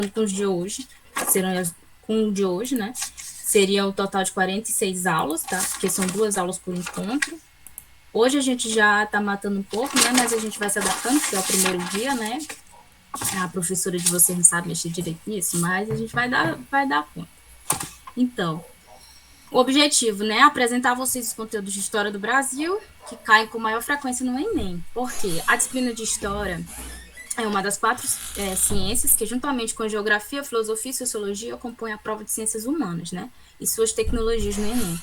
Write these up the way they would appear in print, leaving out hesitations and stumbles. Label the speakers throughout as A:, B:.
A: com os de hoje, com o de hoje, né? Seria o total de 46 aulas, tá? Porque são 2 aulas por encontro. Hoje a gente já tá matando um pouco, né? Mas a gente vai se adaptando, porque é o primeiro dia, né? A professora de vocês não sabe mexer direito nisso, mas a gente vai dar conta. Então, o objetivo, né? Apresentar a vocês os conteúdos de História do Brasil, que caem com maior frequência no Enem. Por quê? A disciplina de História é uma das 4 ciências que, juntamente com Geografia, Filosofia e Sociologia, compõem a prova de Ciências Humanas, né? E suas tecnologias no Enem.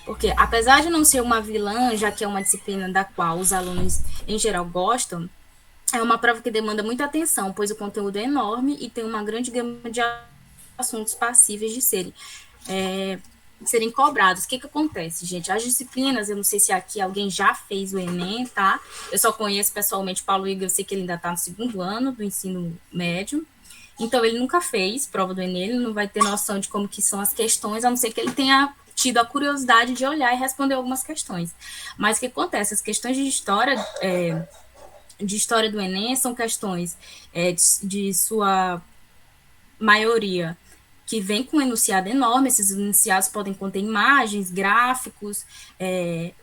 A: Porque, apesar de não ser uma vilã, já que é uma disciplina da qual os alunos, em geral, gostam, é uma prova que demanda muita atenção, pois o conteúdo é enorme e tem uma grande gama de assuntos passíveis de serem cobrados. O que acontece, gente? As disciplinas, eu não sei se aqui alguém já fez o Enem, tá? Eu só conheço pessoalmente o Paulo Igor, eu sei que ele ainda está no 2º ano do ensino médio. Então, ele nunca fez prova do Enem, ele não vai ter noção de como que são as questões, a não ser que ele tenha tido a curiosidade de olhar e responder algumas questões. Mas o que acontece? As questões de história do Enem são questões de sua maioria que vem com um enunciado enorme. Esses enunciados podem conter imagens, gráficos,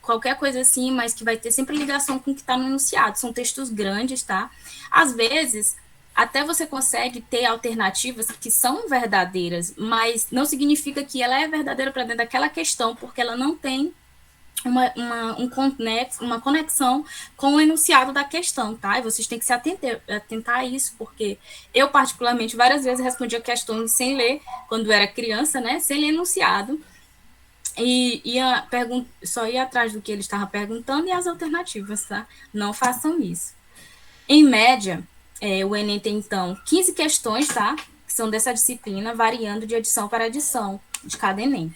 A: qualquer coisa assim, mas que vai ter sempre ligação com o que está no enunciado. São textos grandes, tá? Às vezes, até você consegue ter alternativas que são verdadeiras, mas não significa que ela é verdadeira para dentro daquela questão, porque ela não tem uma conexão com o enunciado da questão, tá? E vocês têm que se atentar a isso, porque eu, particularmente, várias vezes respondia questões sem ler, quando era criança, né? Sem ler enunciado, e só ia atrás do que ele estava perguntando e as alternativas, tá? Não façam isso. Em média, o Enem tem, então, 15 questões, tá? Que são dessa disciplina, variando de edição para edição de cada Enem,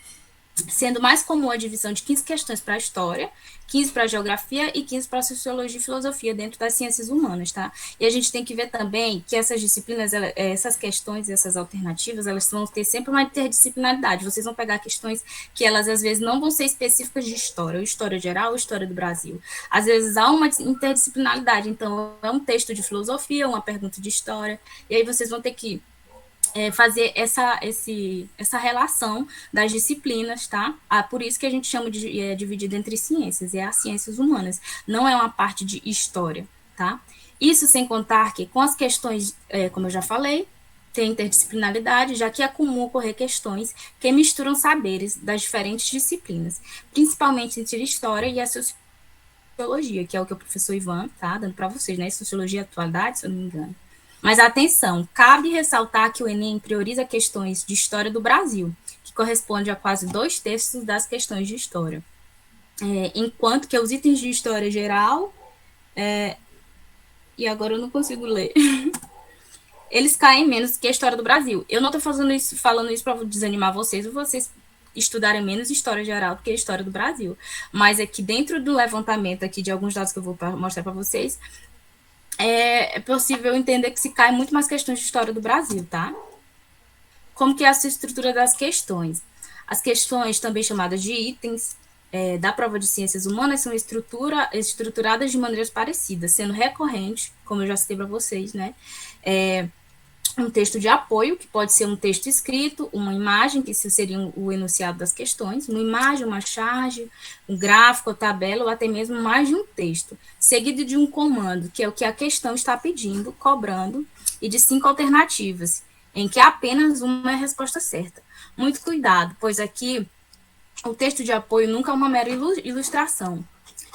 A: sendo mais comum a divisão de 15 questões para a história, 15 para a geografia e 15 para a sociologia e filosofia dentro das ciências humanas, tá? E a gente tem que ver também que essas disciplinas, essas questões e essas alternativas, elas vão ter sempre uma interdisciplinaridade. Vocês vão pegar questões que elas, às vezes, não vão ser específicas de história, ou história geral, ou história do Brasil. Às vezes, há uma interdisciplinaridade. Então, é um texto de filosofia, uma pergunta de história, e aí vocês vão ter que fazer essa relação das disciplinas, tá? Por isso que a gente chama de dividido entre ciências, as ciências humanas, não é uma parte de história, tá? Isso sem contar que com as questões, como eu já falei, tem interdisciplinaridade, já que é comum ocorrer questões que misturam saberes das diferentes disciplinas, principalmente entre história e a sociologia, que é o que o professor Ivan tá dando para vocês, né? Sociologia e atualidade, se eu não me engano. Mas atenção, cabe ressaltar que o Enem prioriza questões de história do Brasil, que corresponde a quase 2/3 das questões de história. Enquanto que os itens de história geral, e agora eu não consigo ler, eles caem menos que a história do Brasil. Eu não estou falando isso para desanimar vocês, ou vocês estudarem menos história geral do que a história do Brasil. Mas é que dentro do levantamento aqui de alguns dados que eu vou mostrar para vocês, é possível entender que se cai muito mais questões de história do Brasil, tá? Como que é essa estrutura das questões? As questões, também chamadas de itens, da prova de ciências humanas, são estruturadas de maneiras parecidas, sendo recorrente, como eu já citei para vocês, né? Um texto de apoio, que pode ser um texto escrito, uma imagem, que seria o enunciado das questões, uma imagem, uma charge, um gráfico, tabela, ou até mesmo mais de um texto, seguido de um comando, que é o que a questão está pedindo, cobrando, e de 5 alternativas, em que apenas uma é a resposta certa. Muito cuidado, pois aqui o texto de apoio nunca é uma mera ilustração.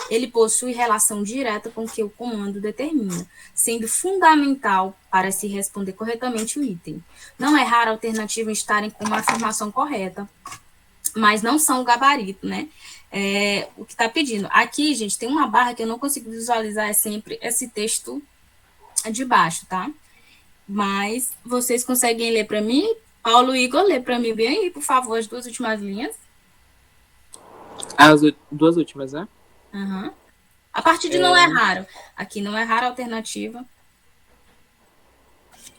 A: Ele possui relação direta com o que o comando determina, sendo fundamental para se responder corretamente o item. Não é raro a alternativa estarem com uma afirmação correta, mas não são o gabarito, né? O que está pedindo. Aqui, gente, tem uma barra que eu não consigo visualizar, é sempre esse texto de baixo, tá? Mas vocês conseguem ler para mim? Paulo Igor, lê para mim bem aí, por favor, as 2 últimas linhas.
B: As 2 últimas, né?
A: Uhum. A partir de não é raro. Aqui não é raro a alternativa.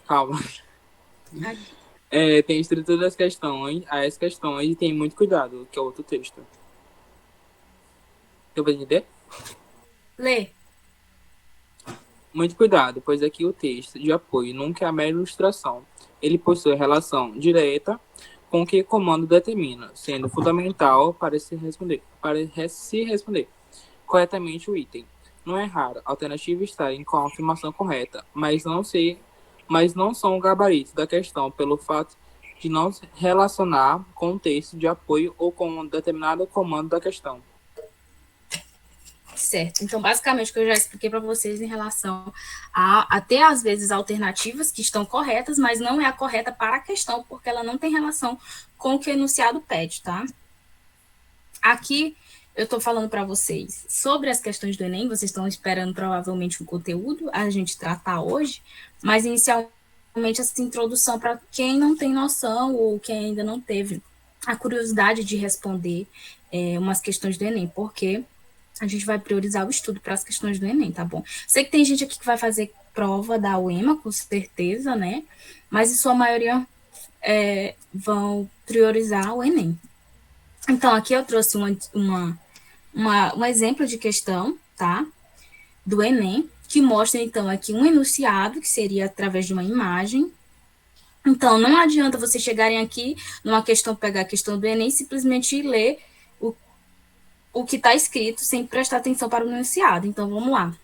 B: Calma. Tem estrutura das questões, as questões, e tem muito cuidado, que é outro texto. Eu vou entender?
A: Lê.
B: Muito cuidado, pois aqui o texto de apoio nunca é a mera ilustração, Ele possui relação direta com o que o comando determina, sendo fundamental para se responder corretamente o item. Não é raro a alternativa estarem com a afirmação correta, mas não são o gabarito da questão pelo fato de não se relacionar com o texto de apoio ou com um determinado comando da questão.
A: Certo. Então, basicamente, o que eu já expliquei para vocês em relação a ter, às vezes, alternativas que estão corretas, mas não é a correta para a questão, porque ela não tem relação com o que o enunciado pede, tá? Aqui, eu estou falando para vocês sobre as questões do Enem, vocês estão esperando, provavelmente, um conteúdo a gente tratar hoje, mas, inicialmente, essa introdução para quem não tem noção ou quem ainda não teve a curiosidade de responder umas questões do Enem, porque a gente vai priorizar o estudo para as questões do Enem, tá bom? Sei que tem gente aqui que vai fazer prova da UEMA, com certeza, né? Mas em sua maioria vão priorizar o Enem. Então, aqui eu trouxe um exemplo de questão, tá? Do Enem, que mostra, então, aqui um enunciado, que seria através de uma imagem. Então, não adianta vocês chegarem aqui numa questão, pegar a questão do Enem e simplesmente ler o que está escrito sem prestar atenção para o enunciado. Então, vamos lá.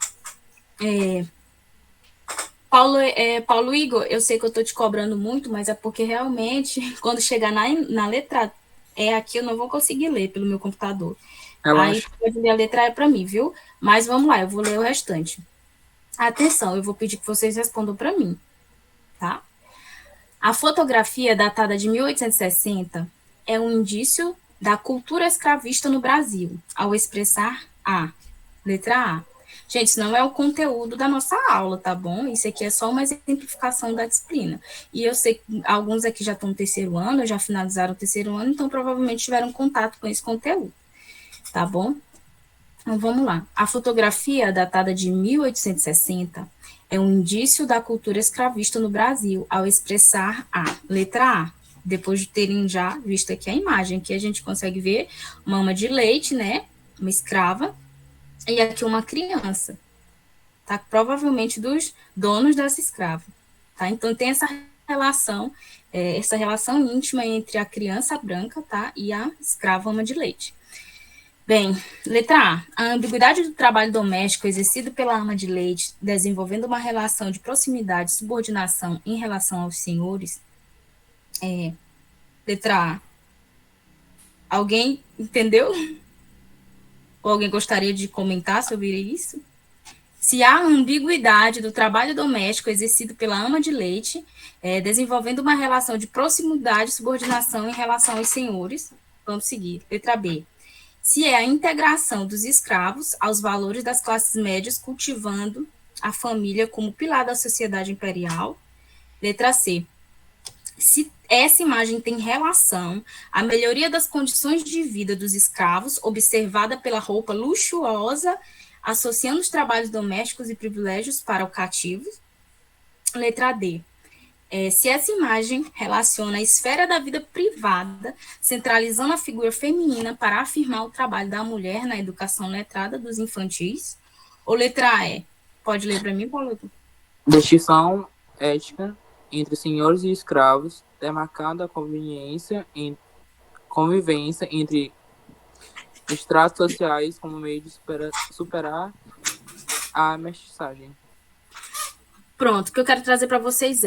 A: Paulo Igor, eu sei que eu estou te cobrando muito, mas é porque realmente, quando chegar na letra aqui, eu não vou conseguir ler pelo meu computador.
B: Relaxa.
A: Aí, pode ler a letra E para mim, viu? Mas vamos lá, eu vou ler o restante. Atenção, eu vou pedir que vocês respondam para mim, tá? A fotografia datada de 1860 é um indício da cultura escravista no Brasil, ao expressar letra A. Gente, isso não é o conteúdo da nossa aula, tá bom? Isso aqui é só uma exemplificação da disciplina. E eu sei que alguns aqui já estão no terceiro ano, já finalizaram o terceiro ano, então provavelmente tiveram contato com esse conteúdo, tá bom? Então, vamos lá. A fotografia datada de 1860 é um indício da cultura escravista no Brasil, ao expressar letra A. Depois de terem já visto aqui a imagem, que a gente consegue ver uma ama de leite, né? Uma escrava, e aqui uma criança, tá? Provavelmente dos donos dessa escrava, tá? Então, tem essa relação íntima entre a criança branca, tá? E a escrava ama de leite. Bem, letra A. A ambiguidade do trabalho doméstico exercido pela ama de leite, desenvolvendo uma relação de proximidade e subordinação em relação aos senhores. Letra A. Alguém entendeu? Ou alguém gostaria de comentar sobre isso? Se há ambiguidade do trabalho doméstico exercido pela ama de leite, desenvolvendo uma relação de proximidade e subordinação em relação aos senhores. Vamos seguir. Letra B. Se é a integração dos escravos aos valores das classes médias, cultivando a família como pilar da sociedade imperial. Letra C. Se essa imagem tem relação à melhoria das condições de vida dos escravos, observada pela roupa luxuosa, associando os trabalhos domésticos e privilégios para o cativo. Letra D. Se essa imagem relaciona a esfera da vida privada, centralizando a figura feminina para afirmar o trabalho da mulher na educação letrada dos infantis. Ou letra E. Pode ler para mim, Paulo?
B: Distinção ética entre senhores e escravos, demarcando a convivência entre estratos sociais como meio de superar a mestiçagem.
A: Pronto, o que eu quero trazer para vocês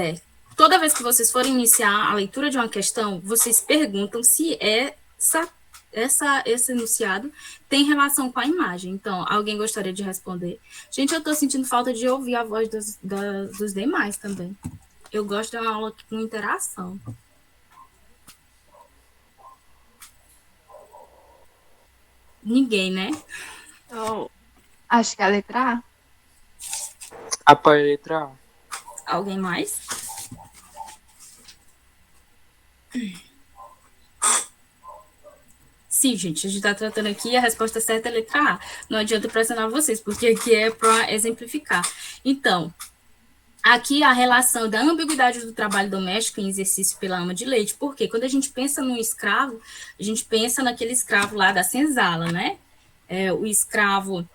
A: toda vez que vocês forem iniciar a leitura de uma questão, vocês perguntam se esse enunciado tem relação com a imagem. Então, alguém gostaria de responder? Gente, eu estou sentindo falta de ouvir a voz dos demais também. Eu gosto de uma aula com interação. Ninguém, né?
C: Então, acho que é a letra A.
B: Apoio a letra A.
A: Alguém mais? Sim, gente, a gente está tratando aqui, a resposta certa é a letra A. Não adianta pressionar vocês, porque aqui é para exemplificar. Então, aqui a relação da ambiguidade do trabalho doméstico em exercício pela ama de leite, porque quando a gente pensa num escravo, a gente pensa naquele escravo lá da senzala, né? O escravo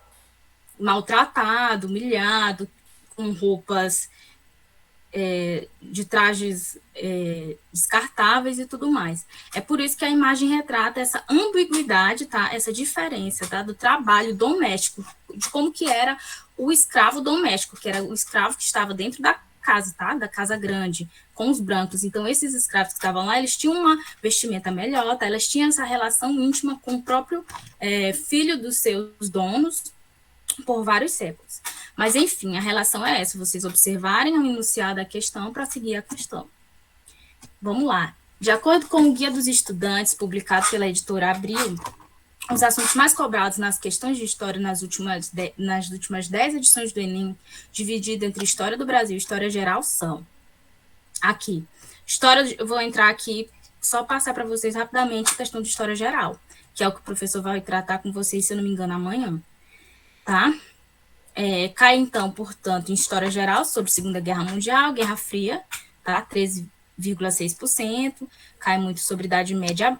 A: maltratado, humilhado, com roupas de trajes descartáveis e tudo mais. É por isso que a imagem retrata essa ambiguidade, tá? Essa diferença, tá? Do trabalho doméstico, de como que era o escravo doméstico, que era o escravo que estava dentro da casa, tá? Da casa grande, com os brancos. Então, esses escravos que estavam lá, eles tinham uma vestimenta melhor, tá? Elas tinham essa relação íntima com o próprio filho dos seus donos, por vários séculos. Mas, enfim, a relação é essa, vocês observarem o enunciado da questão para seguir a questão. Vamos lá. De acordo com o Guia dos Estudantes, publicado pela editora Abril, os assuntos mais cobrados nas questões de história nas últimas 10 edições do Enem, dividido entre História do Brasil e História Geral, são aqui. Eu vou entrar aqui, só passar para vocês rapidamente a questão de História Geral, que é o que o professor vai tratar com vocês, se eu não me engano, amanhã. Tá? Cai, então, portanto, em História Geral sobre Segunda Guerra Mundial, Guerra Fria, tá? 13,6%, cai muito sobre Idade Média,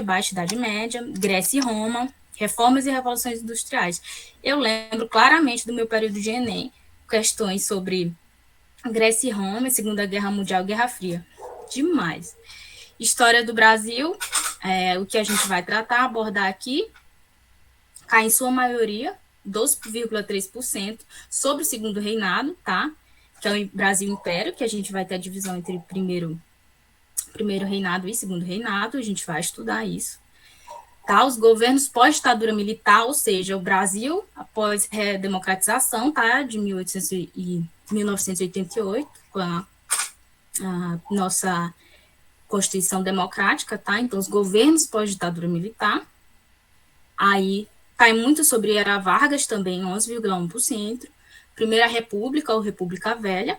A: Baixa Idade Média, Grécia e Roma, Reformas e Revoluções Industriais. Eu lembro claramente do meu período de Enem, questões sobre Grécia e Roma, Segunda Guerra Mundial, Guerra Fria. Demais. História do Brasil, o que a gente vai tratar, abordar aqui, cai em sua maioria, 12,3%, sobre o segundo reinado, tá? Que é o Brasil Império, que a gente vai ter a divisão entre primeiro reinado e segundo reinado, a gente vai estudar isso. Tá? Os governos pós-ditadura militar, ou seja, o Brasil após redemocratização, tá? De 1988, com a nossa Constituição Democrática, tá? Então, os governos pós-ditadura militar, aí cai muito sobre Era Vargas também, 11,1%. Primeira República ou República Velha,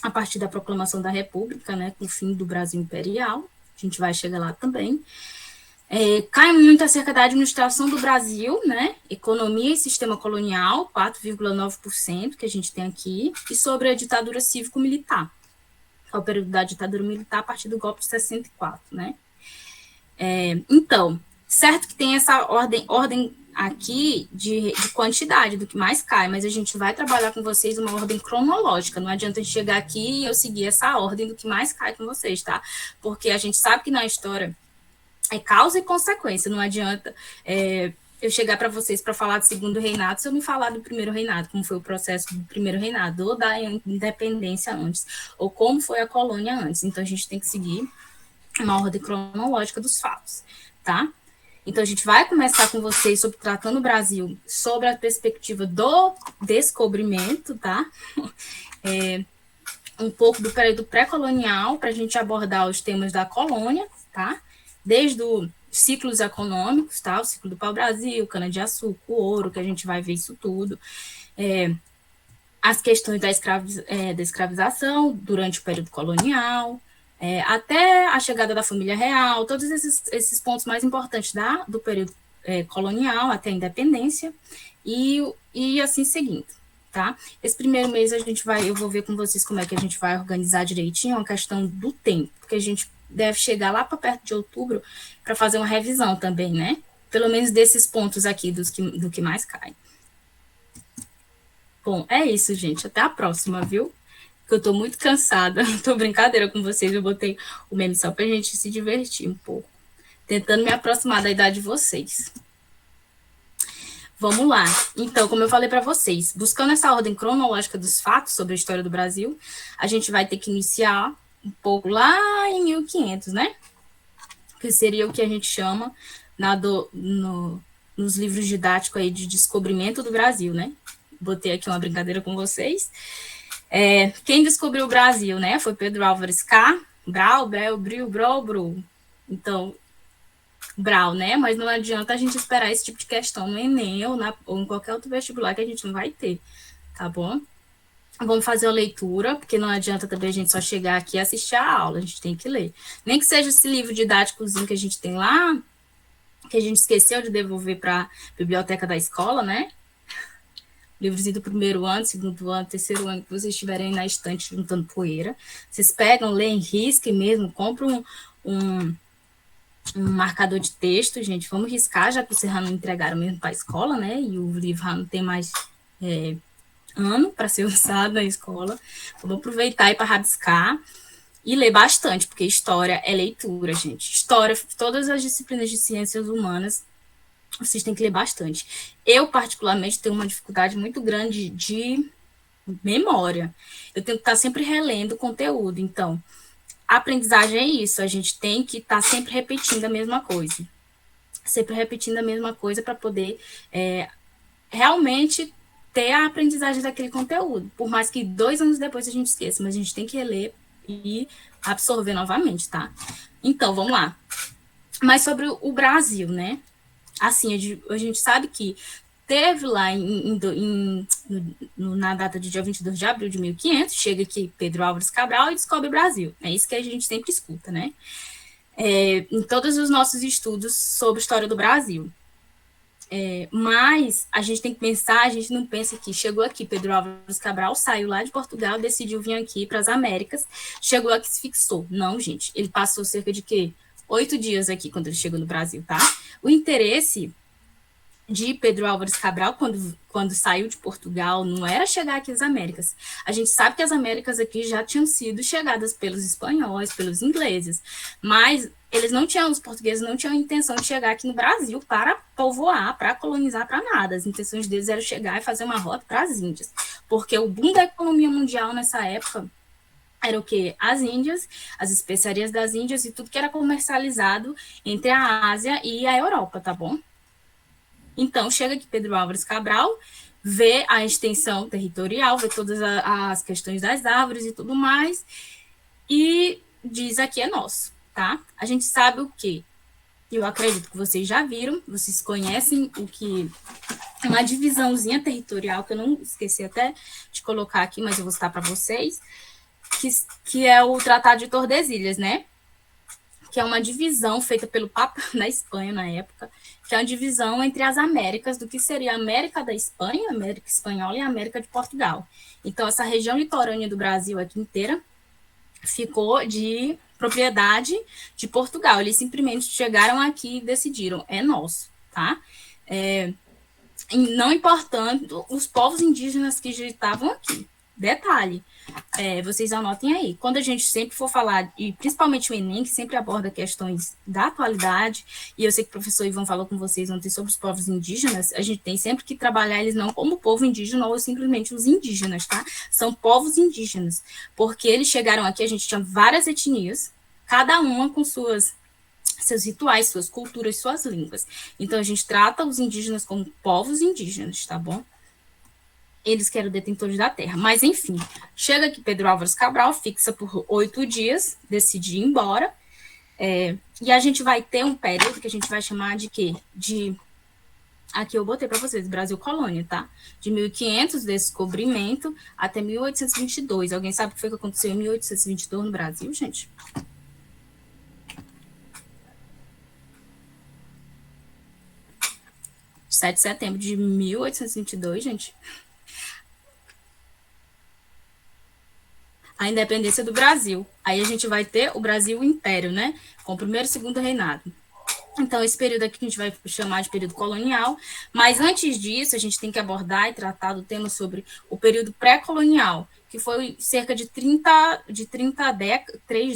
A: a partir da proclamação da República, né, com o fim do Brasil Imperial, a gente vai chegar lá também. Cai muito acerca da administração do Brasil, né, economia e sistema colonial, 4,9%, que a gente tem aqui, e sobre a ditadura cívico-militar, que é o período da ditadura militar a partir do golpe de 64, né. Então, certo que tem essa ordem aqui de quantidade do que mais cai, mas a gente vai trabalhar com vocês uma ordem cronológica, não adianta a gente chegar aqui e eu seguir essa ordem do que mais cai com vocês, tá? Porque a gente sabe que na história é causa e consequência, não adianta eu chegar para vocês para falar do segundo reinado se eu me falar do primeiro reinado, como foi o processo do primeiro reinado, ou da independência antes, ou como foi a colônia antes. Então a gente tem que seguir uma ordem cronológica dos fatos, tá? Então, a gente vai começar com vocês sobre tratando o Brasil sobre a perspectiva do descobrimento, tá? Um pouco do período pré-colonial, para a gente abordar os temas da colônia, tá? Desde os ciclos econômicos, tá? O ciclo do pau-brasil, cana-de-açúcar, o ouro, que a gente vai ver isso tudo. As questões da escravização durante o período colonial, até a chegada da família real, todos esses pontos mais importantes do período colonial até a independência, e assim seguindo, tá? Esse primeiro mês eu vou ver com vocês como é que a gente vai organizar direitinho a questão do tempo, porque a gente deve chegar lá para perto de outubro para fazer uma revisão também, né? Pelo menos desses pontos aqui do que mais cai. Bom, é isso, gente. Até a próxima, viu? Eu tô muito cansada, tô brincadeira com vocês, eu botei o meme só pra gente se divertir um pouco, tentando me aproximar da idade de vocês. Vamos lá. Então, como eu falei para vocês, buscando essa ordem cronológica dos fatos sobre a história do Brasil, a gente vai ter que iniciar um pouco lá em 1500, né? Que seria o que a gente chama nos livros didáticos aí de descobrimento do Brasil, né? Botei aqui uma brincadeira com vocês. Quem descobriu o Brasil, né? Foi Pedro Álvares Brau, Bril, Bru. Então, Brau, né? Mas não adianta a gente esperar esse tipo de questão no Enem ou em qualquer outro vestibular que a gente não vai ter, tá bom? Vamos fazer a leitura, porque não adianta também a gente só chegar aqui e assistir a aula, a gente tem que ler. Nem que seja esse livro didáticozinho que a gente tem lá, que a gente esqueceu de devolver para a biblioteca da escola, né? Livrozinho do primeiro ano, segundo ano, terceiro ano, que vocês estiverem na estante juntando poeira. Vocês pegam, leem, risquem mesmo, compram um marcador de texto, gente. Vamos riscar, já que vocês já não entregaram mesmo para a escola, né? E o livro já não tem mais ano para ser usado na escola. Vamos aproveitar e para rabiscar e ler bastante, porque história é leitura, gente. História, todas as disciplinas de ciências humanas, vocês têm que ler bastante. Eu, particularmente, tenho uma dificuldade muito grande de memória. Eu tenho que estar sempre relendo o conteúdo. Então, a aprendizagem é isso. A gente tem que estar sempre repetindo a mesma coisa. Sempre repetindo a mesma coisa para poder realmente ter a aprendizagem daquele conteúdo. Por mais que 2 anos depois a gente esqueça, mas a gente tem que reler e absorver novamente, tá? Então, vamos lá. Mas sobre o Brasil, né? Assim, a gente sabe que teve lá na data de dia 22 de abril de 1500, chega aqui Pedro Álvares Cabral e descobre o Brasil. É isso que a gente sempre escuta, né? Em todos os nossos estudos sobre a história do Brasil. Mas a gente tem que pensar, a gente não pensa que chegou aqui Pedro Álvares Cabral, saiu lá de Portugal, decidiu vir aqui para as Américas, chegou aqui e se fixou. Não, gente, ele passou cerca de 8 dias aqui quando ele chegou no Brasil, tá? O interesse de Pedro Álvares Cabral, quando saiu de Portugal, não era chegar aqui às Américas. A gente sabe que as Américas aqui já tinham sido chegadas pelos espanhóis, pelos ingleses, mas os portugueses não tinham a intenção de chegar aqui no Brasil para povoar, para colonizar, para nada. As intenções deles eram chegar e fazer uma rota para as Índias, porque o boom da economia mundial nessa época era o quê? As Índias, as especiarias das Índias e tudo que era comercializado entre a Ásia e a Europa, tá bom? Então, chega aqui Pedro Álvares Cabral, vê a extensão territorial, vê todas as questões das árvores e tudo mais, e diz aqui é nosso, tá? A gente sabe o quê? Eu acredito que vocês já viram, vocês conhecem o que... Uma divisãozinha territorial, que eu não esqueci até de colocar aqui, mas eu vou citar para vocês, que é o Tratado de Tordesilhas, né? Que é uma divisão feita pelo Papa da Espanha na época, que é uma divisão entre as Américas, do que seria a América da Espanha, a América Espanhola e a América de Portugal. Então, essa região litorânea do Brasil aqui inteira ficou de propriedade de Portugal. Eles simplesmente chegaram aqui e decidiram, é nosso, tá? Não importando os povos indígenas que já estavam aqui. Detalhe, vocês anotem aí. Quando a gente sempre for falar, e principalmente o Enem, que sempre aborda questões da atualidade, e eu sei que o professor Ivan falou com vocês ontem sobre os povos indígenas, a gente tem sempre que trabalhar eles não como povo indígena ou simplesmente os indígenas, tá? São povos indígenas, porque eles chegaram aqui, a gente tinha várias etnias, cada uma com seus rituais, suas culturas, suas línguas. Então, a gente trata os indígenas como povos indígenas, tá bom? Eles que eram detentores da terra. Mas, enfim, chega aqui Pedro Álvares Cabral, fixa por 8 dias, decide ir embora, e a gente vai ter um período que a gente vai chamar de quê? Aqui eu botei para vocês, Brasil Colônia, tá? De 1500, descobrimento, até 1822. Alguém sabe o que foi que aconteceu em 1822 no Brasil, gente? 7 de setembro de 1822, gente. A independência do Brasil. Aí a gente vai ter o Brasil Império, né? Com o primeiro e segundo reinado. Então, esse período aqui que a gente vai chamar de período colonial. Mas antes disso, a gente tem que abordar e tratar do tema sobre o período pré-colonial, que foi cerca de 3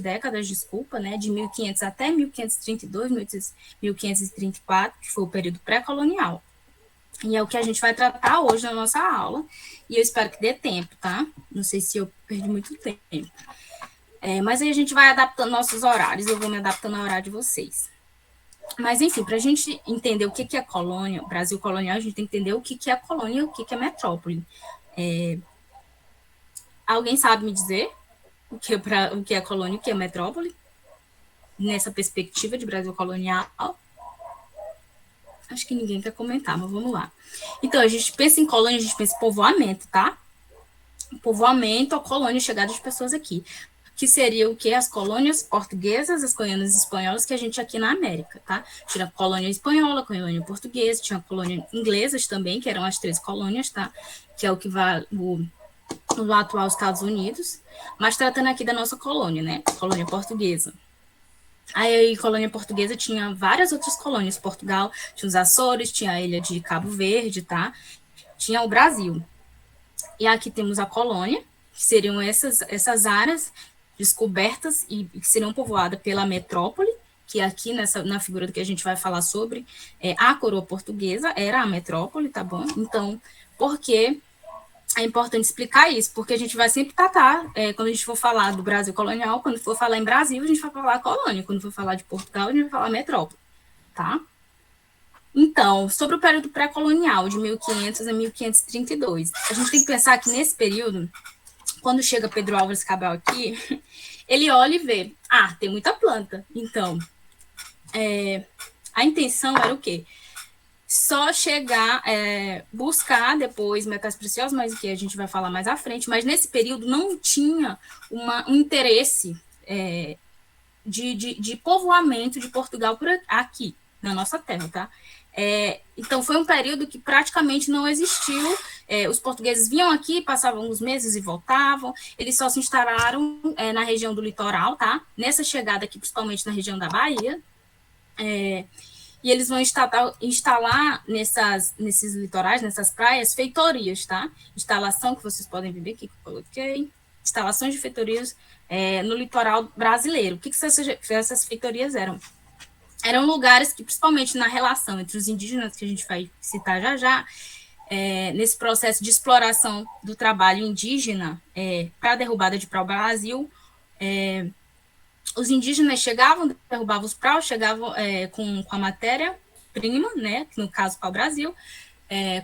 A: décadas, desculpa, né? De 1500 até 1532, 1534, que foi o período pré-colonial. E é o que a gente vai tratar hoje na nossa aula. E eu espero que dê tempo, tá? Não sei se eu perdi muito tempo. Mas aí a gente vai adaptando nossos horários. Eu vou me adaptando ao horário de vocês. Mas, enfim, para a gente entender o que é colônia, o Brasil colonial, a gente tem que entender o que é colônia e o que é metrópole. Alguém sabe me dizer o que é colônia e o que é metrópole? Nessa perspectiva de Brasil colonial? Acho que ninguém quer comentar, mas vamos lá. Então, a gente pensa em colônia, a gente pensa em povoamento, tá? Povoamento ou colônia, chegada de pessoas aqui. Que seria o quê? As colônias portuguesas, as colônias espanholas que a gente aqui na América, tá? Tinha colônia espanhola, colônia portuguesa, tinha colônia inglesas também, que eram as 3 colônias, tá? Que é o que vai no atual Estados Unidos. Mas tratando aqui da nossa colônia, né? Colônia portuguesa. Aí, colônia portuguesa tinha várias outras colônias. Portugal tinha os Açores, tinha a ilha de Cabo Verde, tá? Tinha o Brasil. E aqui temos a colônia, que seriam essas áreas descobertas e que seriam povoadas pela metrópole, que aqui na figura do que a gente vai falar sobre, a coroa portuguesa era a metrópole, tá bom? Então, por que é importante explicar isso? Porque a gente vai sempre tratar, quando a gente for falar do Brasil colonial, quando for falar em Brasil, a gente vai falar colônia, quando for falar de Portugal, a gente vai falar metrópole, tá? Então, sobre o período pré-colonial, de 1500 a 1532, a gente tem que pensar que nesse período, quando chega Pedro Álvares Cabral aqui, ele olha e vê, tem muita planta. Então, a intenção era o quê? Só chegar, buscar depois metais preciosos, mas que a gente vai falar mais à frente, mas nesse período não tinha um interesse de povoamento de Portugal por aqui, na nossa terra, tá? Então, foi um período que praticamente não existiu. Os portugueses vinham aqui, passavam uns meses e voltavam. Eles só se instalaram na região do litoral, tá? Nessa chegada aqui, principalmente na região da Bahia. E eles vão instalar nesses litorais, nessas praias, feitorias, tá? Instalação que vocês podem ver aqui, que eu coloquei. Instalações de feitorias no litoral brasileiro. O que essas feitorias eram? Eram lugares que, principalmente na relação entre os indígenas, que a gente vai citar já já, nesse processo de exploração do trabalho indígena para a derrubada de pau-brasil, os indígenas chegavam, derrubavam os praus, chegavam com a matéria-prima, né, no caso pau-brasil,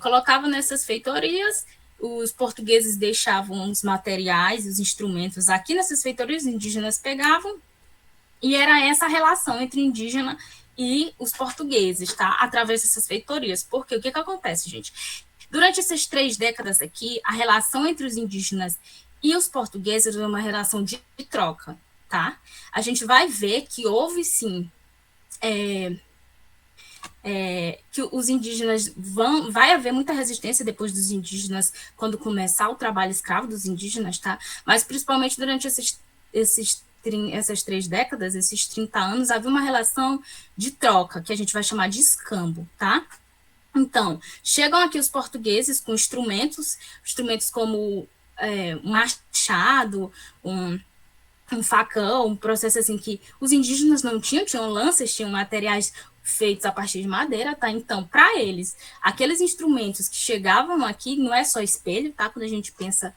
A: colocavam nessas feitorias, os portugueses deixavam os materiais, os instrumentos aqui nessas feitorias, os indígenas pegavam, e era essa a relação entre o indígena e os portugueses, tá? Através dessas feitorias. Porque o que acontece, gente? Durante essas 3 décadas aqui, a relação entre os indígenas e os portugueses é uma relação de troca, tá? A gente vai ver que houve, sim, que os indígenas vai haver muita resistência depois dos indígenas, quando começar o trabalho escravo dos indígenas, tá? Mas principalmente durante essas 3 décadas, esses 30 anos, havia uma relação de troca, que a gente vai chamar de escambo, tá? Então, chegam aqui os portugueses com instrumentos como um machado, um facão, um processo assim que os indígenas não tinham lanças, tinham materiais feitos a partir de madeira, tá? Então, para eles, aqueles instrumentos que chegavam aqui, não é só espelho, tá? Quando a gente pensa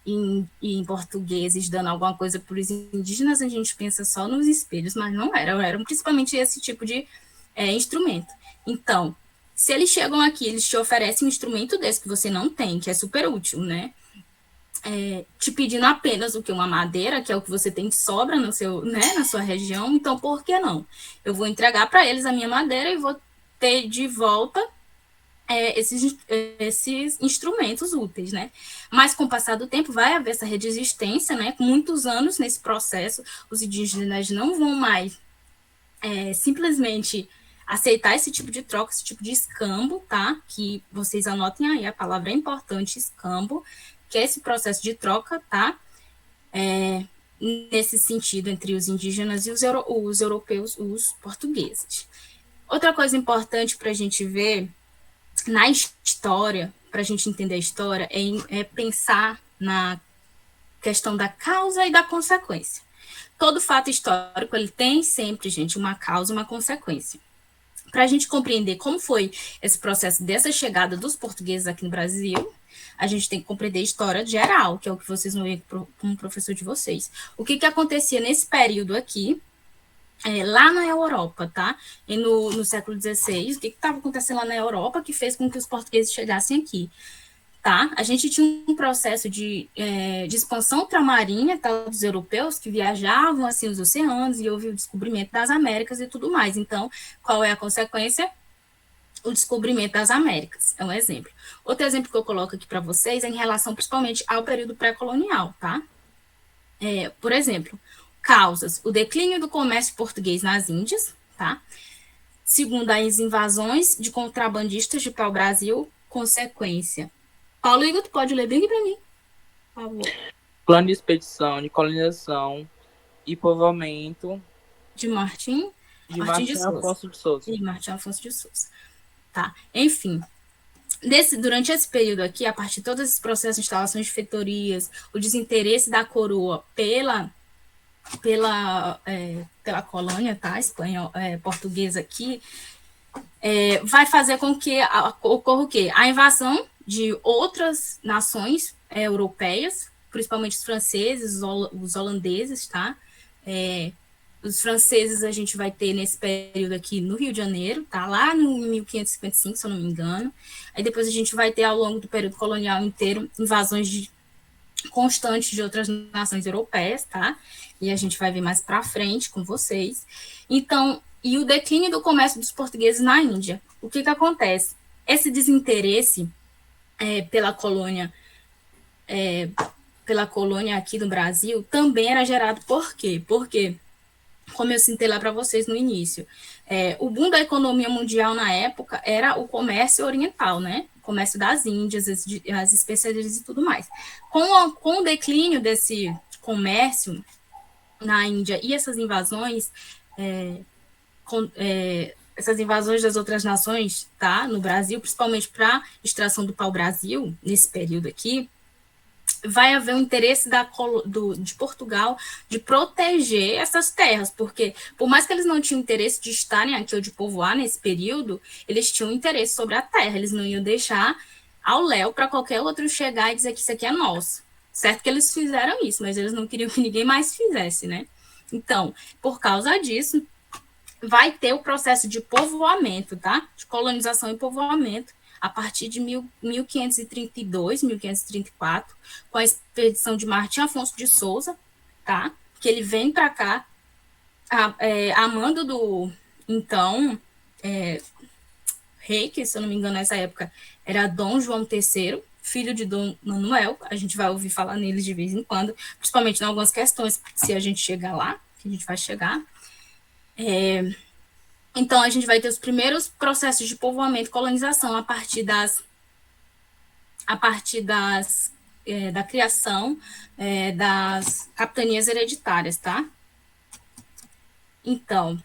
A: em portugueses dando alguma coisa para os indígenas, a gente pensa só nos espelhos, mas não eram principalmente esse tipo de instrumento. Então, se eles chegam aqui, eles te oferecem um instrumento desse que você não tem, que é super útil, né? Te pedindo apenas o que? Uma madeira, que é o que você tem de sobra na sua região, então por que não? Eu vou entregar para eles a minha madeira e vou ter de volta esses instrumentos úteis, né? Mas com o passar do tempo vai haver essa resistência, né? Com muitos anos nesse processo, os indígenas não vão mais simplesmente aceitar esse tipo de troca, esse tipo de escambo, tá? Que vocês anotem aí, a palavra é importante, escambo, que é esse processo de troca, tá? Nesse sentido, entre os indígenas e os europeus, os portugueses. Outra coisa importante para a gente ver na história, para a gente entender a história, é pensar na questão da causa e da consequência. Todo fato histórico, ele tem sempre, gente, uma causa e uma consequência. Para a gente compreender como foi esse processo dessa chegada dos portugueses aqui no Brasil, a gente tem que compreender a história geral, que é o que vocês vão ver como professor de vocês. O que acontecia nesse período aqui, lá na Europa, tá? E no século XVI, o que estava acontecendo lá na Europa que fez com que os portugueses chegassem aqui, tá? A gente tinha um processo de expansão ultramarinha, tá, dos europeus que viajavam assim os oceanos e houve o descobrimento das Américas e tudo mais. Então, qual é a consequência? O descobrimento das Américas, é um exemplo. Outro exemplo que eu coloco aqui para vocês é em relação principalmente ao período pré-colonial, tá? Por exemplo, causas: o declínio do comércio português nas Índias, tá? Segundo, as invasões de contrabandistas de pau-brasil, consequência. Paulo Igor, tu pode ler bem aqui para mim, por favor.
B: Plano de expedição, de colonização e povoamento
A: de Martim
B: Afonso de Souza.
A: E Martim Afonso de Souza. Tá, enfim. Durante esse período aqui, a partir de todos esses processos de instalações de feitorias, o desinteresse da coroa pela colônia, tá, portuguesa aqui, vai fazer com que ocorra o quê? A invasão de outras nações europeias, principalmente os franceses, os holandeses, tá? Os franceses a gente vai ter nesse período aqui no Rio de Janeiro, tá? Lá no 1555, se eu não me engano. Aí depois a gente vai ter, ao longo do período colonial inteiro, invasões constantes de outras nações europeias, tá? E a gente vai ver mais para frente com vocês. Então, e o declínio do comércio dos portugueses na Índia. O que acontece? Esse desinteresse pela colônia aqui no Brasil também era gerado por quê? Porque, como eu citei lá para vocês no início, o boom da economia mundial na época era o comércio oriental, né? O comércio das Índias, as especiarias e tudo mais. Com o declínio desse comércio na Índia e essas invasões, essas invasões das outras nações, tá, no Brasil, principalmente para extração do pau-brasil, nesse período aqui, vai haver um interesse de Portugal de proteger essas terras, porque por mais que eles não tinham interesse de estarem aqui ou de povoar nesse período, eles tinham interesse sobre a terra, eles não iam deixar ao léu para qualquer outro chegar e dizer que isso aqui é nosso. Certo que eles fizeram isso, mas eles não queriam que ninguém mais fizesse, né? Então, por causa disso, vai ter o processo de povoamento, tá? De colonização e povoamento, a partir de 1532, 1534, com a expedição de Martim Afonso de Souza, tá? Que ele vem para cá, a mando do, então, rei, que se eu não me engano nessa época era Dom João III, filho de Dom Manuel, a gente vai ouvir falar neles de vez em quando, principalmente em algumas questões, se a gente chegar lá, que a gente vai chegar. Então, a gente vai ter os primeiros processos de povoamento e colonização a partir da criação das capitanias hereditárias, tá? Então,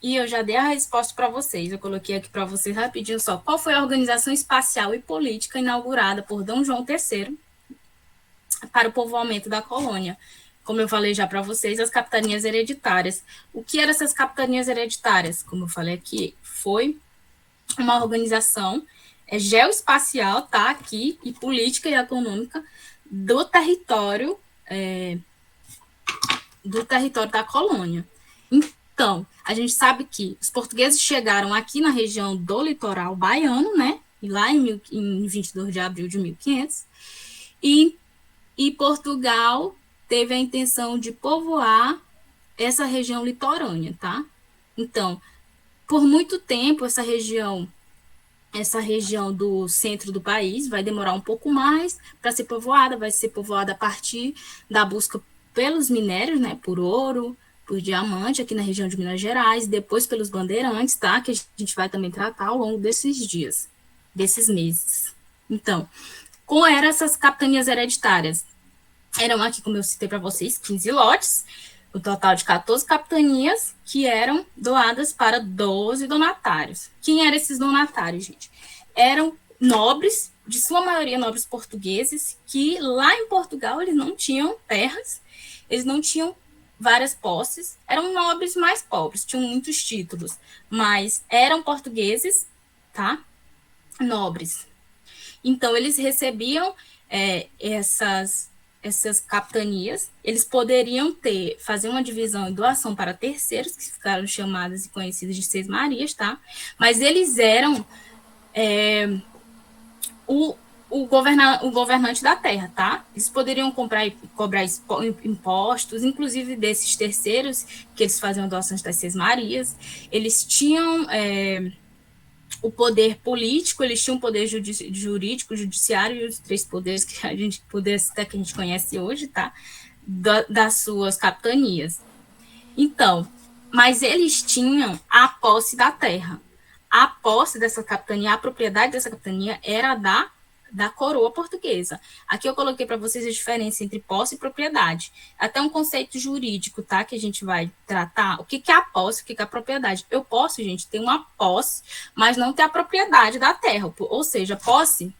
A: e eu já dei a resposta para vocês, eu coloquei aqui para vocês rapidinho só. Qual foi a organização espacial e política inaugurada por Dom João III para o povoamento da colônia? Como eu falei já para vocês, as capitanias hereditárias. O que eram essas capitanias hereditárias? Como eu falei aqui, foi uma organização geoespacial, tá, aqui, e política e econômica do território da colônia. Então, a gente sabe que os portugueses chegaram aqui na região do litoral baiano, né, e lá em 22 de abril de 1500, e Portugal teve a intenção de povoar essa região litorânea, tá? Então, por muito tempo, essa região do centro do país vai demorar um pouco mais para ser povoada, vai ser povoada a partir da busca pelos minérios, né, por ouro, por diamante, aqui na região de Minas Gerais, depois pelos bandeirantes, tá? Que a gente vai também tratar ao longo desses dias, desses meses. Então, como eram essas capitanias hereditárias? Eram aqui, como eu citei para vocês, 15 lotes, o total de 14 capitanias, que eram doadas para 12 donatários. Quem eram esses donatários, gente? Eram nobres, de sua maioria nobres portugueses, que lá em Portugal eles não tinham terras, eles não tinham várias posses, eram nobres mais pobres, tinham muitos títulos, mas eram portugueses, tá? Nobres. Então, eles recebiam essas capitanias, eles poderiam fazer uma divisão e doação para terceiros, que ficaram chamadas e conhecidas de Seis Marias, tá? Mas eles eram o governante da terra, tá? Eles poderiam cobrar impostos, inclusive desses terceiros, que eles faziam doações das Seis Marias, eles tinham o poder político, eles tinham o poder jurídico, judiciário e os 3 poderes que a gente conhece hoje, tá? Das suas capitanias. Então, mas eles tinham a posse da terra. A posse dessa capitania, a propriedade dessa capitania era da da coroa portuguesa. Aqui eu coloquei para vocês a diferença entre posse e propriedade. Até um conceito jurídico, tá? Que a gente vai tratar. O que é a posse, o que é a propriedade? Eu posso, gente, ter uma posse, mas não ter a propriedade da terra. Ou seja, posse,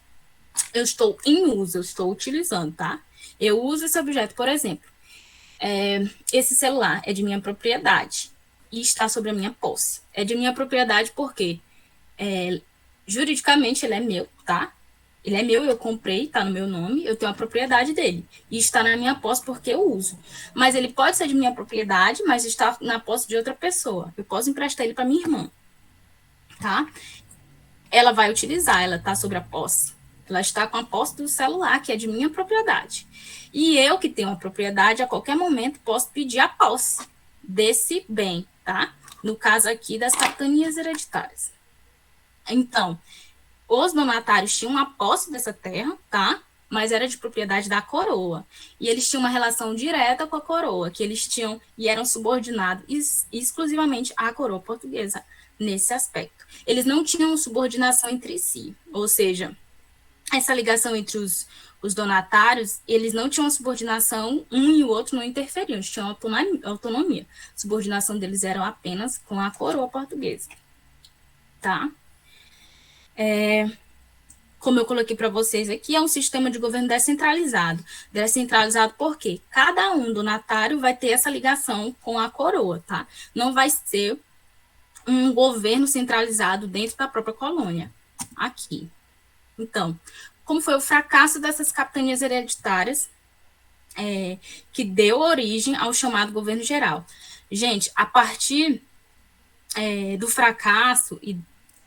A: eu estou em uso, eu estou utilizando, tá? Eu uso esse objeto, por exemplo. Esse celular é de minha propriedade e está sobre a minha posse. É de minha propriedade porque juridicamente ele é meu, tá? Ele é meu, eu comprei, tá no meu nome, eu tenho a propriedade dele. E está na minha posse porque eu uso. Mas ele pode ser de minha propriedade, mas está na posse de outra pessoa. Eu posso emprestar ele para minha irmã, tá? Ela vai utilizar, ela está sobre a posse. Ela está com a posse do celular, que é de minha propriedade. E eu, que tenho a propriedade, a qualquer momento posso pedir a posse desse bem, tá? No caso aqui das capitanias hereditárias. Então, os donatários tinham a posse dessa terra, tá? Mas era de propriedade da coroa. E eles tinham uma relação direta com a coroa, que eles tinham e eram subordinados exclusivamente à coroa portuguesa nesse aspecto. Eles não tinham subordinação entre si, ou seja, essa ligação entre os donatários, eles não tinham subordinação, um e o outro não interferiam, eles tinham autonomia. A subordinação deles era apenas com a coroa portuguesa, tá? Como eu coloquei para vocês aqui, é um sistema de governo descentralizado. Descentralizado porque cada donatário vai ter essa ligação com a coroa, tá? Não vai ser um governo centralizado dentro da própria colônia, aqui. Então, como foi o fracasso dessas capitanias hereditárias, que deu origem ao chamado governo geral? Gente, a partir do fracasso, e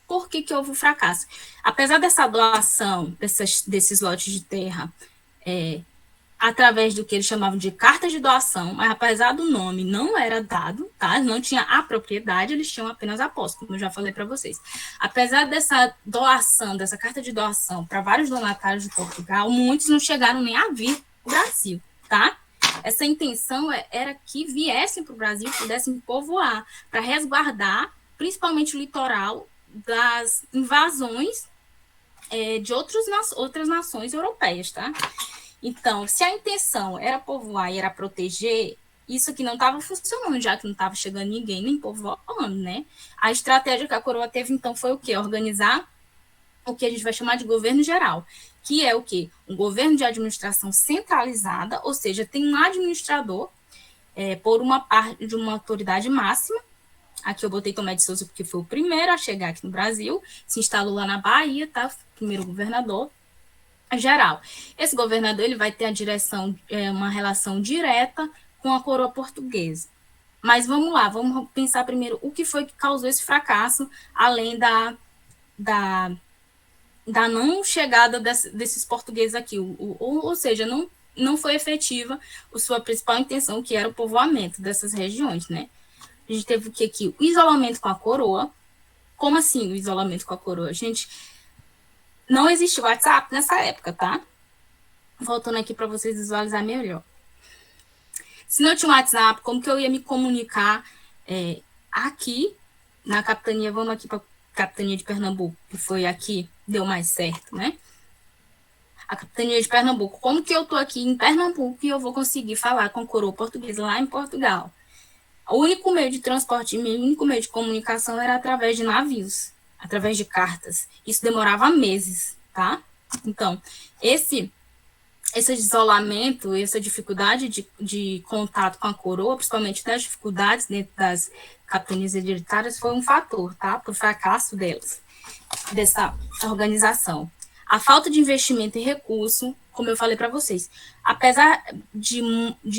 A: por que houve o fracasso? Apesar dessa doação, desses lotes de terra, através do que eles chamavam de cartas de doação, mas apesar do nome não era dado, tá? Não tinha a propriedade, eles tinham apenas a posse, como eu já falei para vocês. Apesar dessa doação, dessa carta de doação para vários donatários de Portugal, muitos não chegaram nem a vir para o Brasil, tá? Essa intenção era que viessem para o Brasil e pudessem povoar, para resguardar, principalmente o litoral, das invasões de outras nações europeias, tá? Então, se a intenção era povoar e era proteger, isso aqui não estava funcionando, já que não estava chegando ninguém, nem povoando, né? A estratégia que a coroa teve, então, foi o quê? Organizar o que a gente vai chamar de governo geral, que é o quê? Um governo de administração centralizada, ou seja, tem um administrador por uma parte de uma autoridade máxima. Aqui eu botei Tomé de Souza porque foi o primeiro a chegar aqui no Brasil, se instalou lá na Bahia, tá? Primeiro governador geral. Esse governador ele vai ter a direção, uma relação direta com a coroa portuguesa. Mas vamos lá, vamos pensar primeiro o que foi que causou esse fracasso, além da não chegada desses portugueses aqui, ou seja, não foi efetiva a sua principal intenção, que era o povoamento dessas regiões, né? A gente teve aqui o isolamento com a coroa. Como assim o isolamento com a coroa? Gente, não existia WhatsApp nessa época, tá? Voltando aqui para vocês visualizarem melhor. Se não tinha WhatsApp, como que eu ia me comunicar aqui na capitania? Vamos aqui para a capitania de Pernambuco, que foi aqui, deu mais certo, né? A capitania de Pernambuco. Como que eu tô aqui em Pernambuco e eu vou conseguir falar com a coroa portuguesa lá em Portugal? O único meio de transporte, o único meio de comunicação era através de navios, através de cartas. Isso demorava meses, tá? Então, esse isolamento, essa dificuldade de contato com a coroa, principalmente das dificuldades dentro das capitanias hereditárias, foi um fator, tá? Para o fracasso delas, dessa organização. A falta de investimento em recurso, como eu falei para vocês, apesar de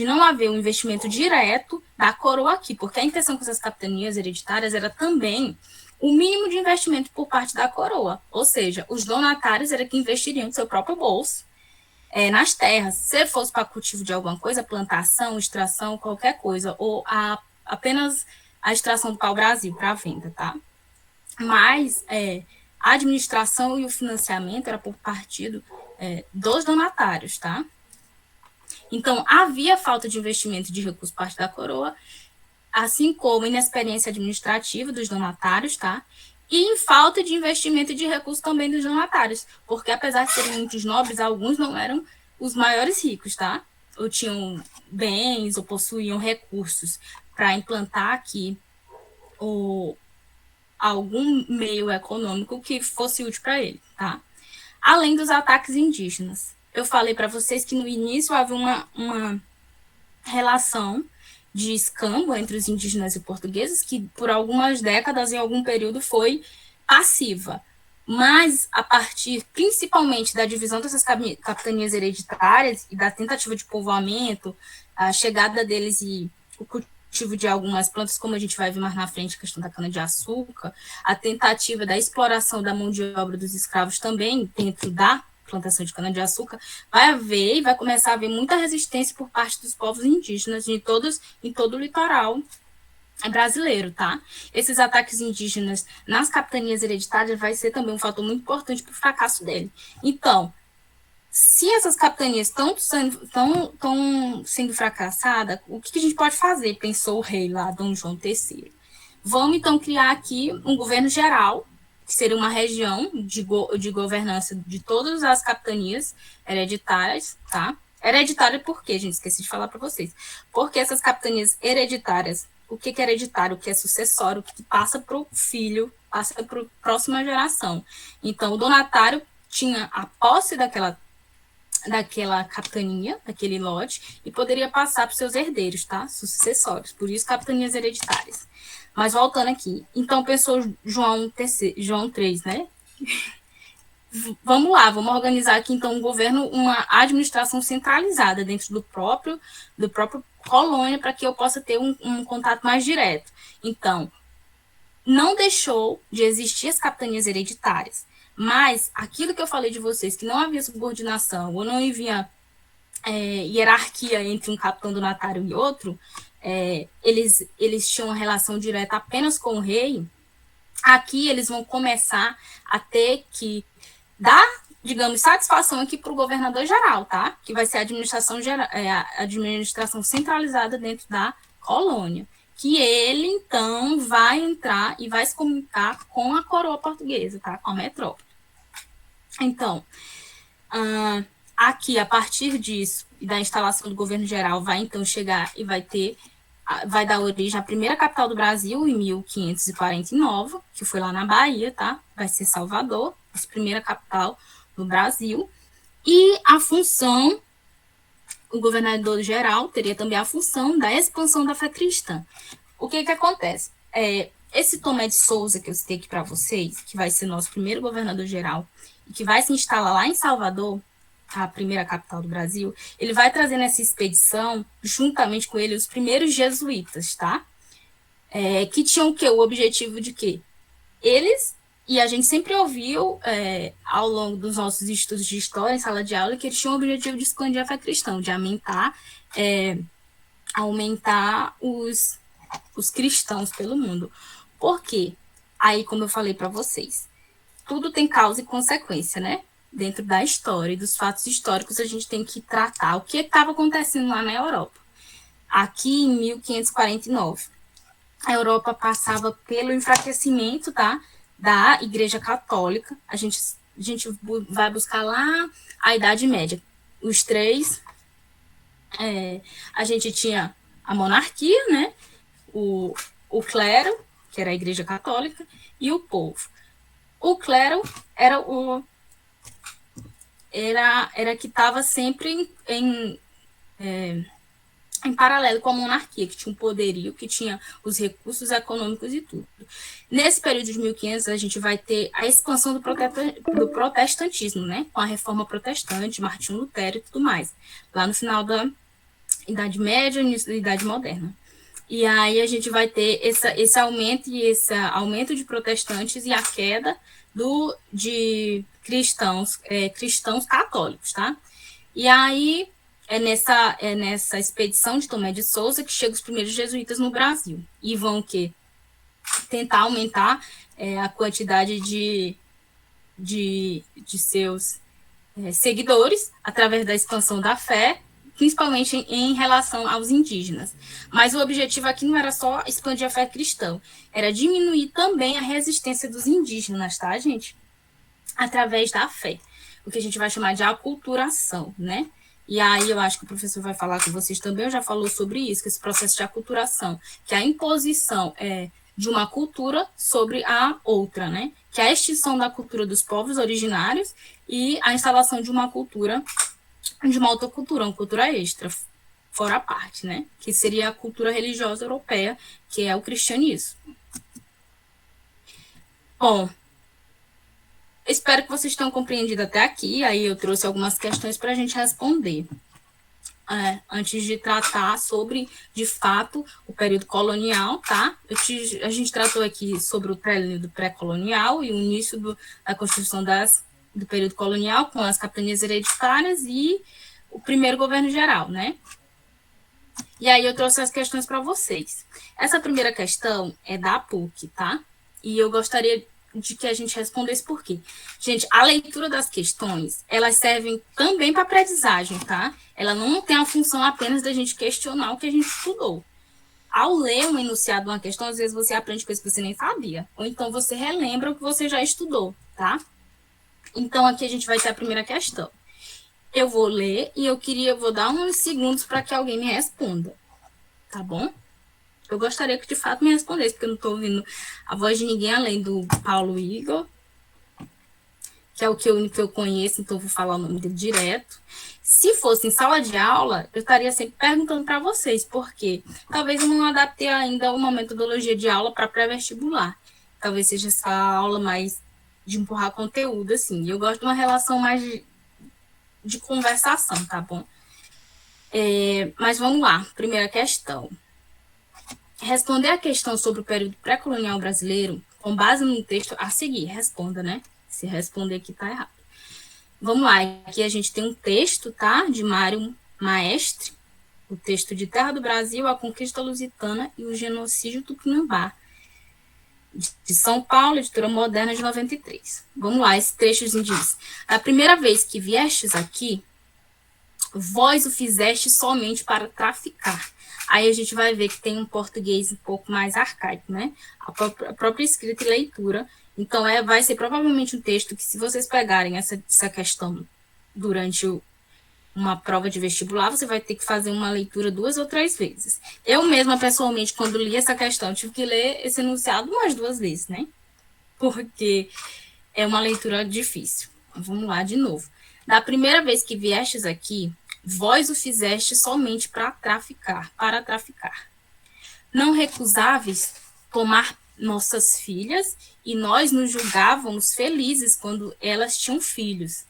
A: não haver um investimento direto da coroa aqui, porque a intenção com essas capitanias hereditárias era também o mínimo de investimento por parte da coroa, ou seja, os donatários era que investiriam do seu próprio bolso nas terras, se fosse para cultivo de alguma coisa, plantação, extração, qualquer coisa, ou apenas a extração do pau-brasil para venda, tá? Mas a administração e o financiamento era por partido dos donatários, tá? Então, havia falta de investimento de recursos por parte da coroa, assim como inexperiência administrativa dos donatários, tá? e em falta de investimento e de recursos também dos donatários, porque apesar de serem muitos nobres, alguns não eram os maiores ricos, tá? Ou tinham bens, ou possuíam recursos para implantar aqui algum meio econômico que fosse útil para ele, tá? Além dos ataques indígenas. Eu falei para vocês que no início havia uma relação de escambo entre os indígenas e portugueses, que por algumas décadas, em algum período, foi passiva. Mas, a partir, principalmente, da divisão dessas capitanias hereditárias e da tentativa de povoamento, a chegada deles e o cultivo de algumas plantas, como a gente vai ver mais na frente, a questão da cana-de-açúcar, a tentativa da exploração da mão de obra dos escravos também dentro da plantação de cana-de-açúcar, vai haver e vai começar a haver muita resistência por parte dos povos indígenas em todo o litoral brasileiro, tá? Esses ataques indígenas nas capitanias hereditárias vai ser também um fator muito importante para o fracasso dele. Então, se essas capitanias estão sendo fracassadas, o que a gente pode fazer? Pensou o rei lá, Dom João III. Vamos, então, criar aqui um governo geral, que seria uma região de governança de todas as capitanias hereditárias, tá? Hereditária por quê, gente? Esqueci de falar para vocês. Porque essas capitanias hereditárias, o que é hereditário, o que é sucessório, o que passa para o filho, passa para a próxima geração. Então, o donatário tinha a posse daquela capitania, daquele lote, e poderia passar para os seus herdeiros, tá? Sucessórios. Por isso, capitanias hereditárias. Mas voltando aqui, então pensou João III, né? Vamos lá, vamos organizar aqui então um governo, uma administração centralizada dentro do próprio colônia, para que eu possa ter um contato mais direto. Então, não deixou de existir as capitanias hereditárias, mas aquilo que eu falei de vocês, que não havia subordinação ou não havia hierarquia entre um capitão donatário e outro, eles tinham uma relação direta apenas com o rei. Aqui eles vão começar a ter que dar, digamos, satisfação aqui para o governador geral, tá? Que vai ser a administração centralizada dentro da colônia. Que ele, então, vai entrar e vai se comunicar com a coroa portuguesa, tá? Com a metrópole. Então, aqui, a partir disso, e da instalação do governo geral, vai, então, chegar e vai dar origem à primeira capital do Brasil, em 1549, que foi lá na Bahia, tá? Vai ser Salvador, essa primeira capital do Brasil. E a função, o governador geral teria também a função da expansão da fé cristã. O que acontece? Esse Tomé de Souza, que eu citei aqui para vocês, que vai ser nosso primeiro governador geral, e que vai se instalar lá em Salvador, a primeira capital do Brasil, ele vai trazer nessa expedição, juntamente com ele, os primeiros jesuítas, tá? Que tinham o quê? O objetivo de quê? Eles, e a gente sempre ouviu, ao longo dos nossos estudos de história, em sala de aula, que eles tinham o objetivo de expandir a fé cristã, de aumentar os cristãos pelo mundo. Por quê? Aí, como eu falei para vocês, tudo tem causa e consequência, né? Dentro da história e dos fatos históricos, a gente tem que tratar o que estava acontecendo lá na Europa. Aqui, em 1549, a Europa passava pelo enfraquecimento, tá, da Igreja Católica. A gente vai buscar lá a Idade Média. Os três, a gente tinha a monarquia, né, o clero, que era a Igreja Católica, e o povo. O clero era que estava sempre em paralelo com a monarquia, que tinha um poderio, que tinha os recursos econômicos e tudo. Nesse período de 1500, a gente vai ter a expansão do protestantismo, né? Com a reforma protestante, Martinho Lutero e tudo mais, lá no final da Idade Média e início da Idade Moderna. E aí a gente vai ter esse aumento de protestantes e a queda de cristãos católicos, tá? E aí é nessa expedição de Tomé de Souza que chegam os primeiros jesuítas no Brasil e vão tentar aumentar a quantidade de seus seguidores através da expansão da fé principalmente em relação aos indígenas. Mas o objetivo aqui não era só expandir a fé cristã, era diminuir também a resistência dos indígenas, tá, gente? Através da fé, o que a gente vai chamar de aculturação, né? E aí eu acho que o professor vai falar com vocês também, já falou sobre isso, que esse processo de aculturação, que a imposição de uma cultura sobre a outra, né? Que é a extinção da cultura dos povos originários e a instalação de uma cultura, de uma outra cultura, uma cultura extra, fora a parte, né? Que seria a cultura religiosa europeia, que é o cristianismo. Bom, espero que vocês tenham compreendido até aqui. Aí eu trouxe algumas questões para a gente responder. Antes de tratar sobre, de fato, o período colonial, tá? A gente tratou aqui sobre o período pré-colonial e o início da construção do período colonial com as capitanias hereditárias e o primeiro governo geral, né? E aí eu trouxe as questões para vocês. Essa primeira questão é da PUC, tá? E eu gostaria de que a gente respondesse por quê. Gente, a leitura das questões, elas servem também para aprendizagem, tá? Ela não tem a função apenas da gente questionar o que a gente estudou. Ao ler um enunciado de uma questão, às vezes você aprende coisas que você nem sabia. Ou então você relembra o que você já estudou, tá? Então, aqui a gente vai ter a primeira questão. Eu vou ler e vou dar uns segundos para que alguém me responda. Tá bom? Eu gostaria que de fato me respondesse, porque eu não estou ouvindo a voz de ninguém além do Paulo Igor, que é o único que eu conheço, então eu vou falar o nome dele direto. Se fosse em sala de aula, eu estaria sempre perguntando para vocês, porque talvez eu não adaptei ainda uma metodologia de aula para pré-vestibular. Talvez seja essa aula mais de empurrar conteúdo, assim. Eu gosto de uma relação mais de conversação, tá bom? Mas vamos lá, primeira questão. Responder a questão sobre o período pré-colonial brasileiro com base no texto a seguir. Responda, né? Se responder aqui tá errado. Vamos lá. Aqui a gente tem um texto, tá? De Mário Maestre. O texto de Terra do Brasil, a Conquista Lusitana e o Genocídio Tupinambá. De São Paulo, editora Moderna de 93. Vamos lá, esse texto diz: a primeira vez que viestes aqui, vós o fizeste somente para traficar. Aí a gente vai ver que tem um português um pouco mais arcaico, né? A própria escrita e leitura. Então, vai ser provavelmente um texto que, se vocês pegarem essa questão durante uma prova de vestibular, você vai ter que fazer uma leitura 2 ou 3 vezes. Eu mesma, pessoalmente, quando li essa questão, tive que ler esse enunciado umas 2 vezes, né? Porque é uma leitura difícil. Vamos lá de novo. Da primeira vez que viestes aqui, vós o fizeste somente para traficar. Não recusáveis tomar nossas filhas, e nós nos julgávamos felizes quando elas tinham filhos.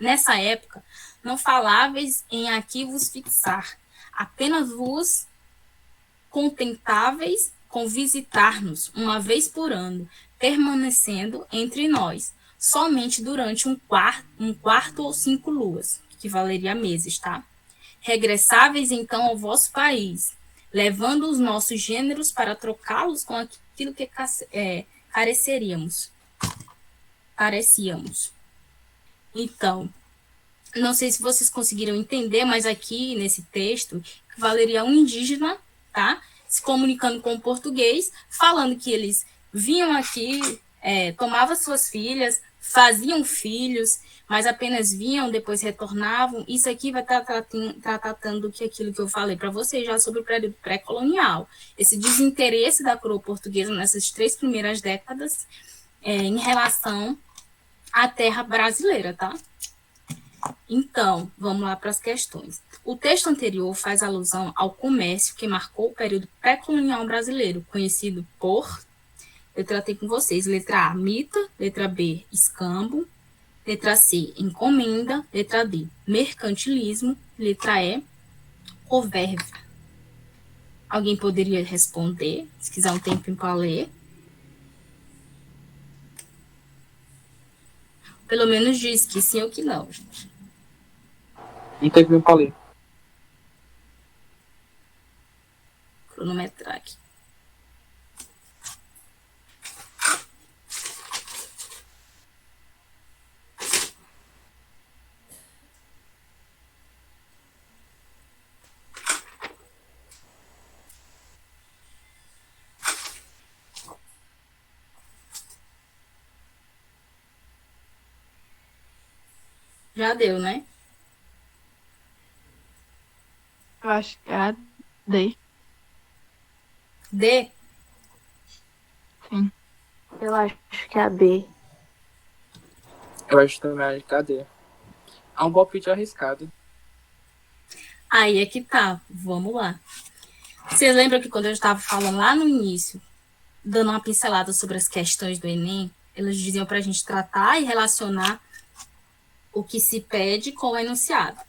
A: Nessa época, não faláveis em aqui vos fixar, apenas vos contentáveis com visitar-nos uma vez por ano, permanecendo entre nós, somente durante um quarto ou 5 luas, que valeria meses, tá? Regressáveis então ao vosso país, levando os nossos gêneros para trocá-los com aquilo que carecíamos. Então, não sei se vocês conseguiram entender, mas aqui nesse texto, valeria um indígena, tá? Se comunicando com o português, falando que eles vinham aqui, tomavam suas filhas, faziam filhos, mas apenas vinham, depois retornavam. Isso aqui vai estar tratando aquilo que eu falei para vocês já sobre o período pré-colonial. Esse desinteresse da coroa portuguesa nessas 3 primeiras décadas em relação à terra brasileira, tá? Então, vamos lá para as questões. O texto anterior faz alusão ao comércio que marcou o período pré-colonial brasileiro, conhecido por... Eu tratei com vocês. Letra A, mita. Letra B, escambo. Letra C, encomenda. Letra D, mercantilismo. Letra E, ovérvia. Alguém poderia responder, se quiser um tempinho para ler. Pelo menos diz que sim ou que não, gente.
B: Um tempinho para ler.
A: Cronometrar aqui. Já deu, né?
C: Eu acho que é a D.
A: D.
C: Sim.
D: Eu acho que é a B.
B: Eu acho também, cadê? É um palpite arriscado.
A: Aí é que tá. Vamos lá. Vocês lembram que quando eu estava falando lá no início, dando uma pincelada sobre as questões do Enem, elas diziam para a gente tratar e relacionar o que se pede com o enunciado.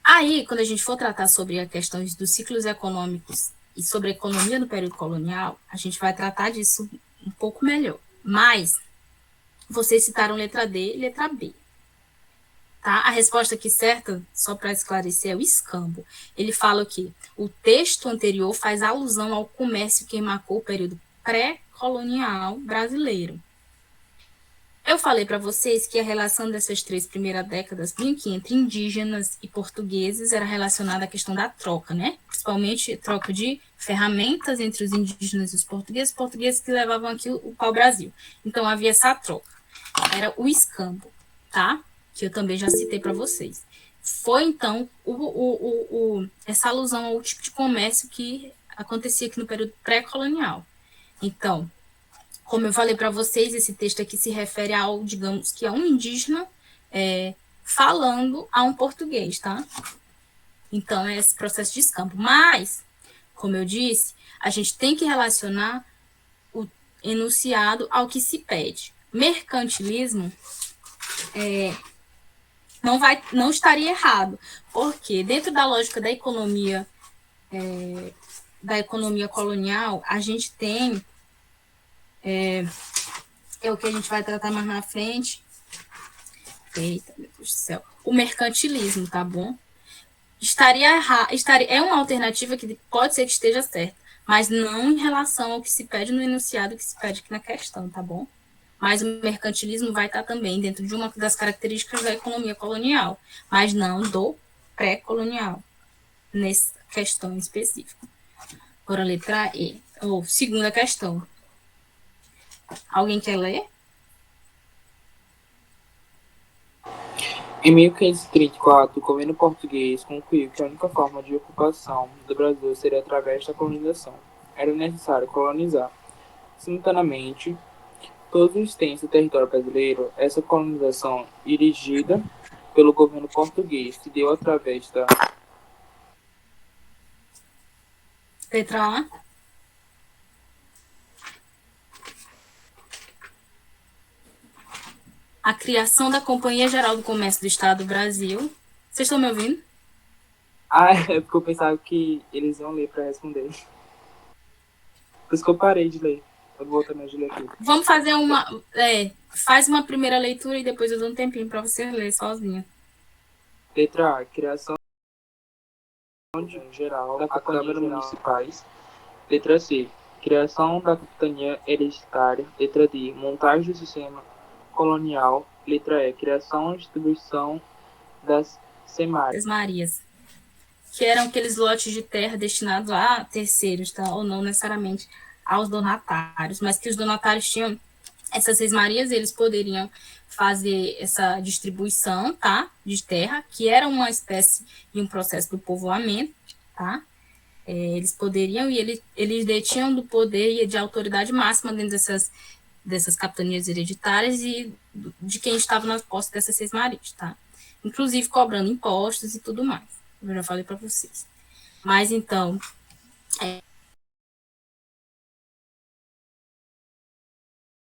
A: Aí, quando a gente for tratar sobre as questões dos ciclos econômicos e sobre a economia no período colonial, a gente vai tratar disso um pouco melhor. Mas, vocês citaram letra D e letra B. Tá? A resposta aqui certa, só para esclarecer, é o escambo. Ele fala que o texto anterior faz alusão ao comércio que marcou o período pré-colonial brasileiro. Eu falei para vocês que a relação dessas 3 primeiras décadas, bem que entre indígenas e portugueses, era relacionada à questão da troca, né? Principalmente troca de ferramentas entre os indígenas e os portugueses que levavam aqui o pau-brasil. Então, havia essa troca. Era o escambo, tá? Que eu também já citei para vocês. Foi, então, essa alusão ao tipo de comércio que acontecia aqui no período pré-colonial. Então, como eu falei para vocês, esse texto aqui se refere ao, digamos, que a um indígena falando a um português, tá? Então, é esse processo de escambo. Mas, como eu disse, a gente tem que relacionar o enunciado ao que se pede. Mercantilismo não estaria errado, porque dentro da lógica da economia colonial, a gente tem é o que a gente vai tratar mais na frente. Eita, meu Deus do céu. O mercantilismo, tá bom? É uma alternativa que pode ser que esteja certa, mas não em relação ao que se pede no enunciado, que se pede aqui na questão, tá bom? Mas o mercantilismo vai estar também dentro de uma das características da economia colonial, mas não do pré-colonial, nessa questão específica. Agora, letra E, ou segunda questão. Alguém quer ler?
B: Em 1534, o governo português concluiu que a única forma de ocupação do Brasil seria através da colonização. Era necessário colonizar. Simultaneamente, todo o extenso território brasileiro, essa colonização dirigida pelo governo português se deu através da
A: Letra A. A criação da Companhia Geral do Comércio do Estado do Brasil. Vocês estão me ouvindo?
B: é porque eu pensava que eles iam ler para responder. Por isso que eu parei de ler. Eu vou também de ler aqui.
A: Vamos fazer uma... faz uma primeira leitura e depois eu dou um tempinho para você ler sozinha.
B: Letra A. Criação geral da Câmara Municipais. Letra C. Criação da Capitania Hereditária. Letra D. Montagem do sistema colonial. Letra E. Criação e distribuição das semárias.
A: Marias. Que eram aqueles lotes de terra destinados a terceiros, tá? Ou não necessariamente aos donatários, mas que os donatários tinham essas sesmarias, eles poderiam fazer essa distribuição, tá? De terra, que era uma espécie de um processo do povoamento, tá? Eles poderiam, e eles detinham do poder e de autoridade máxima dentro dessas capitanias hereditárias e de quem estava nas posses dessas sesmarias, tá? Inclusive cobrando impostos e tudo mais. Eu já falei para vocês. Mas, então,